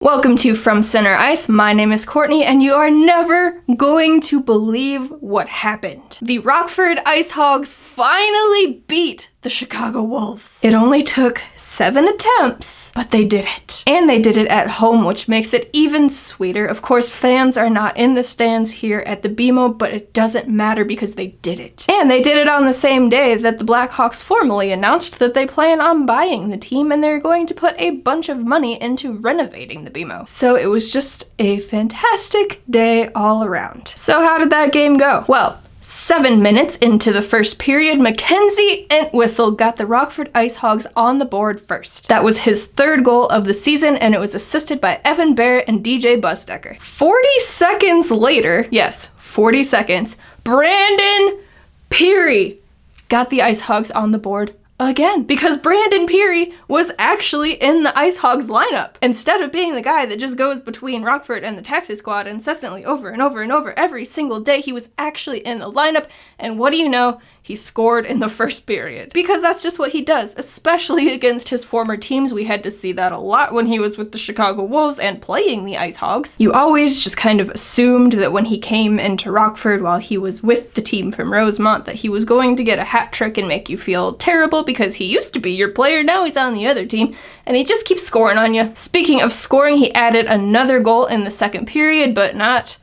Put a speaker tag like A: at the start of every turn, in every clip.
A: Welcome to From Center Ice. My name is Courtney, and you are never going to believe what happened. The Rockford IceHogs finally beat the Chicago Wolves. It only took 7 attempts, but they did it. And they did it at home, which makes it even sweeter. Of course, fans are not in the stands here at the BMO, but it doesn't matter because they did it. And they did it on the same day that the Blackhawks formally announced that they plan on buying the team and they're going to put a bunch of money into renovating the BMO. So it was just a fantastic day all around. So how did that game go? Well, 7 minutes into the first period, Mackenzie Entwistle got the Rockford IceHogs on the board first. That was his 3rd goal of the season, and it was assisted by Evan Barrett and DJ Busdecker. 40 seconds later, yes, 40 seconds, Brandon Pirri got the IceHogs on the board again, because Brandon Pirri was actually in the IceHogs lineup. Instead of being the guy that just goes between Rockford and the taxi squad incessantly over and over and over every single day, he was actually in the lineup, and what do you know? He scored in the first period. Because that's just what he does, especially against his former teams. We had to see that a lot when he was with the Chicago Wolves and playing the IceHogs. You always just kind of assumed that when he came into Rockford while he was with the team from Rosemont that he was going to get a hat trick and make you feel terrible because he used to be your player, now he's on the other team, and he just keeps scoring on you. Speaking of scoring, he added another goal in the second period, but not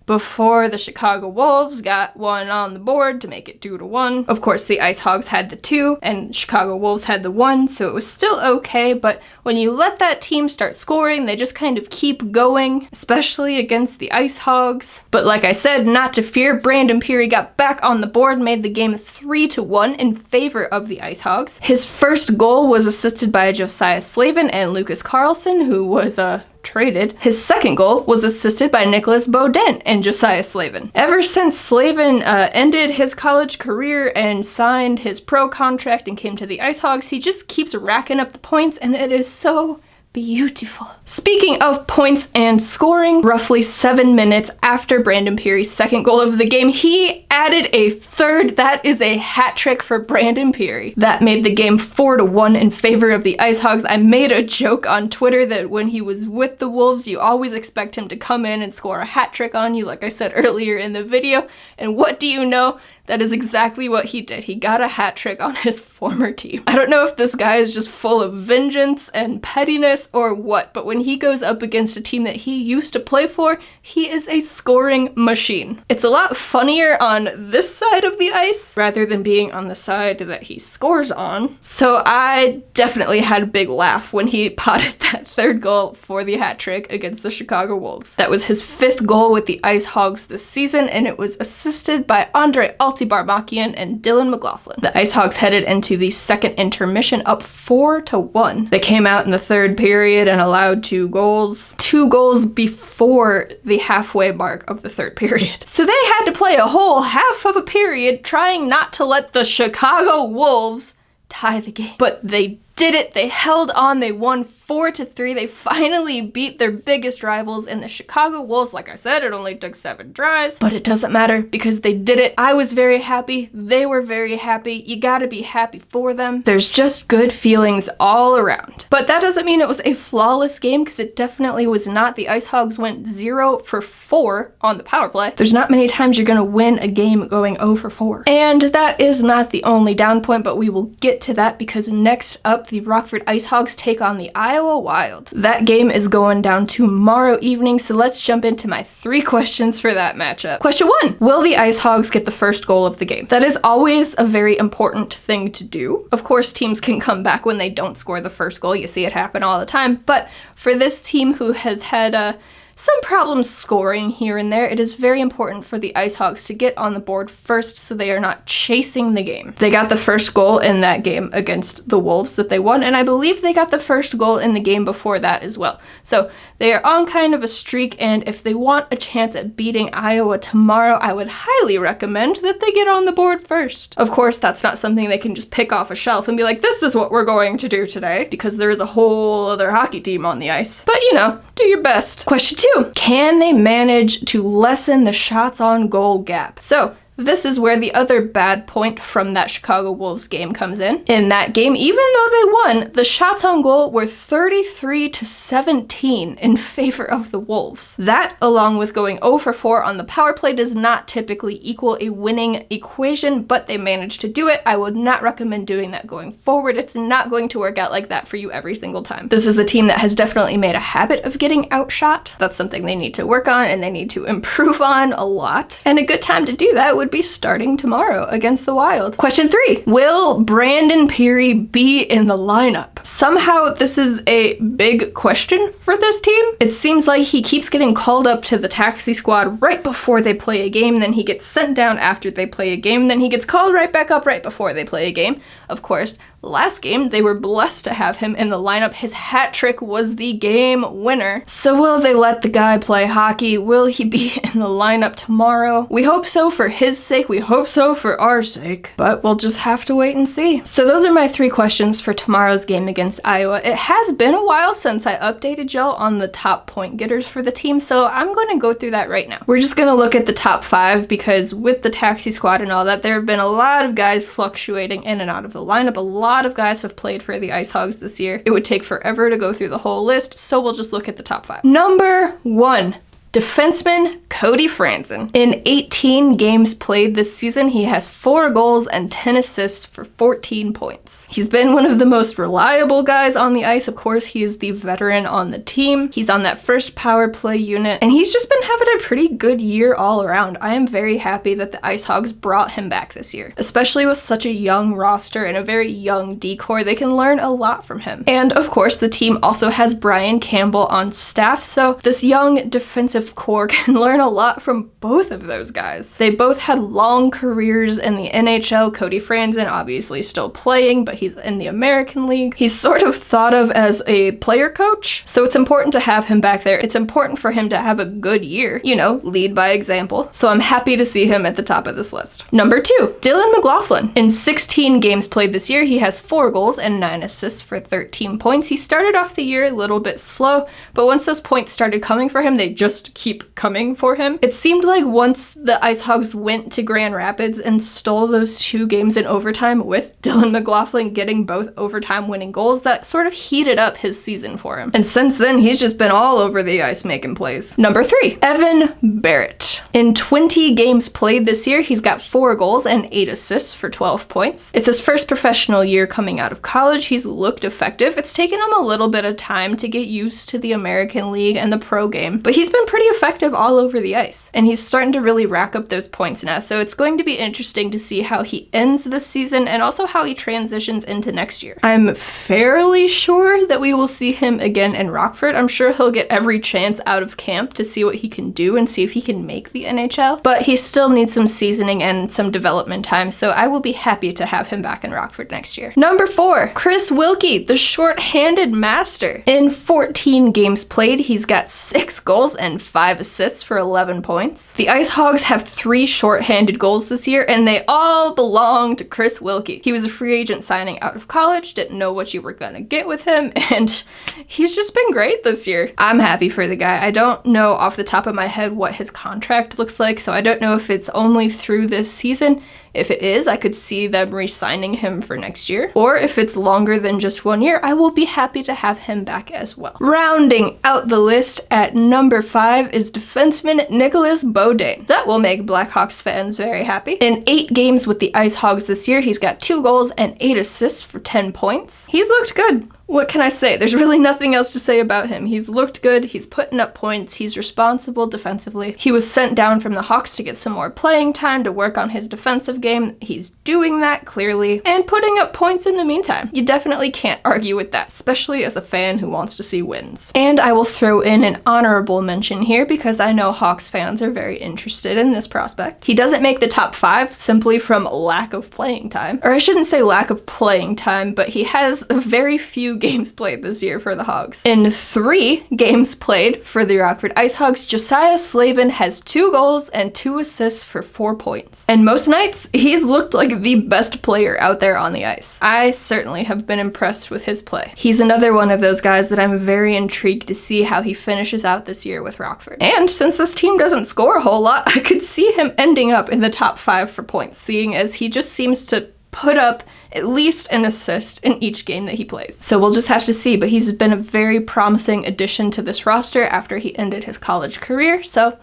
A: before the Chicago Wolves got one on the board to make it 2-1. Of course, the IceHogs had the 2 and Chicago Wolves had the 1, so it was still okay, but when you let that team start scoring, they just kind of keep going, especially against the IceHogs. But like I said, not to fear, Brandon Pirri got back on the board, made the game 3-1 in favor of the IceHogs. His first goal was assisted by Josiah Slavin and Lucas Carlson, who was traded. His second goal was assisted by Nicholas Beauday and Josiah Slavin. Ever since Slavin ended his college career and signed his pro contract and came to the IceHogs, he just keeps racking up the points, and it is so beautiful. Speaking of points and scoring, roughly 7 minutes after Brandon Pirri's second goal of the game, he added a third. That is a hat trick for Brandon Pirri. That made the game 4-1 in favor of the IceHogs. I made a joke on Twitter that when he was with the Wolves, you always expect him to come in and score a hat trick on you, like I said earlier in the video. And what do you know? That is exactly what he did. He got a hat trick on his former team. I don't know if this guy is just full of vengeance and pettiness or what, but when he goes up against a team that he used to play for, he is a scoring machine. It's a lot funnier on this side of the ice rather than being on the side that he scores on. So I definitely had a big laugh when he potted that 3rd goal for the hat trick against the Chicago Wolves. That was his 5th goal with the IceHogs this season, and it was assisted by Andre Barmakian and Dylan Mclaughlin. The IceHogs headed into the second intermission up 4-1. They came out in the 3rd period and allowed 2 goals. 2 goals before the halfway mark of the 3rd period. So they had to play a whole half of a period trying not to let the Chicago Wolves tie the game. But they did it. They held on. They won 4-3. They finally beat their biggest rivals in the Chicago Wolves. Like I said, it only took 7 tries, but it doesn't matter because they did it. I was very happy. They were very happy. You gotta be happy for them. There's just good feelings all around. But that doesn't mean it was a flawless game, because it definitely was not. The IceHogs went 0-for-4 on the power play. There's not many times you're gonna win a game going 0-for-4. And that is not the only down point, but we will get to that because next up, the Rockford IceHogs take on the Iowa Wild. That game is going down tomorrow evening, so let's jump into my 3 questions for that matchup. Question 1, will the IceHogs get the first goal of the game? That is always a very important thing to do. Of course, teams can come back when they don't score the first goal. You see it happen all the time, but for this team who has had some problems scoring here and there, it is very important for the IceHogs to get on the board first so they are not chasing the game. They got the first goal in that game against the Wolves that they won, and I believe they got the first goal in the game before that as well. So they are on kind of a streak, and if they want a chance at beating Iowa tomorrow, I would highly recommend that they get on the board first. Of course, that's not something they can just pick off a shelf and be like, this is what we're going to do today, because there is a whole other hockey team on the ice. But you know, do your best. Question 2, can they manage to lessen the shots on goal gap? So this is where the other bad point from that Chicago Wolves game comes in. In that game, even though they won, the shots on goal were 33-17 in favor of the Wolves. That, along with going 0 for 4 on the power play, does not typically equal a winning equation, but they managed to do it. I would not recommend doing that going forward. It's not going to work out like that for you every single time. This is a team that has definitely made a habit of getting outshot. That's something they need to work on and they need to improve on a lot. And a good time to do that would be starting tomorrow against the Wild. Question 3. Will Brandon Pirri be in the lineup? Somehow this is a big question for this team. It seems like he keeps getting called up to the taxi squad right before they play a game, then he gets sent down after they play a game, then he gets called right back up right before they play a game. Of course, last game they were blessed to have him in the lineup. His hat trick was the game winner. So will they let the guy play hockey? Will he be in the lineup tomorrow? We hope so for his sake. We hope so for our sake. But we'll just have to wait and see. So those are my 3 questions for tomorrow's game against Iowa. It has been a while since I updated y'all on the top point getters for the team, so I'm going to go through that right now. We're just going to look at the top 5 because with the taxi squad and all that, there have been a lot of guys fluctuating in and out of the lineup. A lot of guys have played for the IceHogs this year. It would take forever to go through the whole list, so we'll just look at the top 5. Number 1. Defenseman Cody Franzen. In 18 games played this season, he has 4 goals and 10 assists for 14 points. He's been one of the most reliable guys on the ice. Of course, he is the veteran on the team. He's on that first power play unit, and he's just been having a pretty good year all around. I am very happy that the IceHogs brought him back this year, especially with such a young roster and a very young D-core. They can learn a lot from him. And of course, the team also has Brian Campbell on staff, so this young defensive core can learn a lot from both of those guys. They both had long careers in the NHL. Cody Franzen obviously still playing, but he's in the American League. He's sort of thought of as a player coach, so it's important to have him back there. It's important for him to have a good year, you know, lead by example. So I'm happy to see him at the top of this list. Number 2, Mclaughlin. In 16 games played this year, he has 4 goals and 9 assists for 13 points. He started off the year a little bit slow, but once those points started coming for him, they just keep coming for him. It seemed like once the IceHogs went to Grand Rapids and stole those 2 games in overtime with Mclaughlin getting both overtime winning goals, that sort of heated up his season for him. And since then, he's just been all over the ice making plays. Number 3, Evan Barrett. In 20 games played this year, he's got 4 goals and 8 assists for 12 points. It's his first professional year coming out of college. He's looked effective. It's taken him a little bit of time to get used to the American League and the pro game, but he's been pretty effective all over the ice, and he's starting to really rack up those points now, so it's going to be interesting to see how he ends this season and also how he transitions into next year. I'm fairly sure that we will see him again in Rockford. I'm sure he'll get every chance out of camp to see what he can do and see if he can make the NHL, but he still needs some seasoning and some development time, so I will be happy to have him back in Rockford next year. Number 4, Chris Wilkie, the short-handed master. In 14 games played, he's got 6 goals and 5 assists for 11 points. The IceHogs have 3 short-handed goals this year, and they all belong to Chris Wilkie. He was a free agent signing out of college, didn't know what you were gonna get with him, and he's just been great this year. I'm happy for the guy. I don't know off the top of my head what his contract looks like, so I don't know if it's only through this season. If it is, I could see them re-signing him for next year. Or if it's longer than just 1 year, I will be happy to have him back as well. Rounding out the list at number 5 is defenseman Nicholas Beauday. That will make Blackhawks fans very happy. In 8 games with the IceHogs this year, he's got 2 goals and 8 assists for 10 points. He's looked good. What can I say? There's really nothing else to say about him. He's looked good, he's putting up points, he's responsible defensively. He was sent down from the Hawks to get some more playing time to work on his defensive game. He's doing that clearly and putting up points in the meantime. You definitely can't argue with that, especially as a fan who wants to see wins. And I will throw in an honorable mention here because I know Hawks fans are very interested in this prospect. He doesn't make the top 5 simply from lack of playing time. Or I shouldn't say lack of playing time, but he has very few games played this year for the Hogs. In 3 games played for the Rockford IceHogs, Josiah Slavin has 2 goals and 2 assists for 4 points. And most nights, he's looked like the best player out there on the ice. I certainly have been impressed with his play. He's another one of those guys that I'm very intrigued to see how he finishes out this year with Rockford. And since this team doesn't score a whole lot, I could see him ending up in the top 5 for points, seeing as he just seems to put up at least an assist in each game that he plays. So we'll just have to see, but he's been a very promising addition to this roster after he ended his college career, so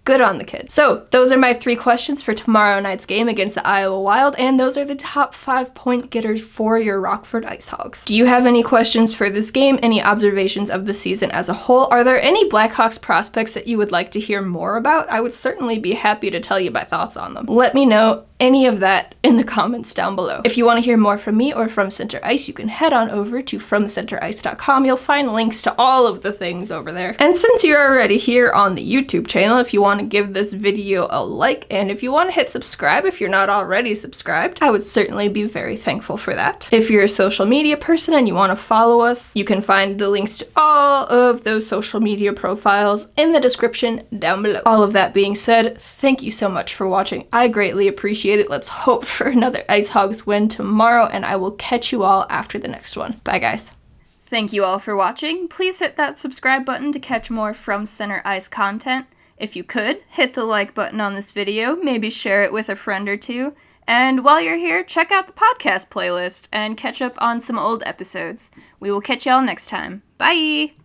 A: good on the kid. So those are my 3 questions for tomorrow night's game against the Iowa Wild, and those are the top 5 point getters for your Rockford IceHogs. Do you have any questions for this game? Any observations of the season as a whole? Are there any Blackhawks prospects that you would like to hear more about? I would certainly be happy to tell you my thoughts on them. Let me know any of that in the comments down below. If you want to hear more from me or from Center Ice, you can head on over to FromCenterIce.com. You'll find links to all of the things over there. And since you're already here on the YouTube channel, if you want to give this video a like, and if you want to hit subscribe if you're not already subscribed, I would certainly be very thankful for that. If you're a social media person and you want to follow us, you can find the links to all of those social media profiles in the description down below. All of that being said, thank you so much for watching. I greatly appreciate it. Let's hope for another IceHogs win tomorrow, and I will catch you all after the next one. Bye, guys. Thank you all for watching. Please hit that subscribe button to catch more From Center Ice content. If you could, hit the like button on this video, maybe share it with a friend or two. And while you're here, check out the podcast playlist and catch up on some old episodes. We will catch y'all next time. Bye!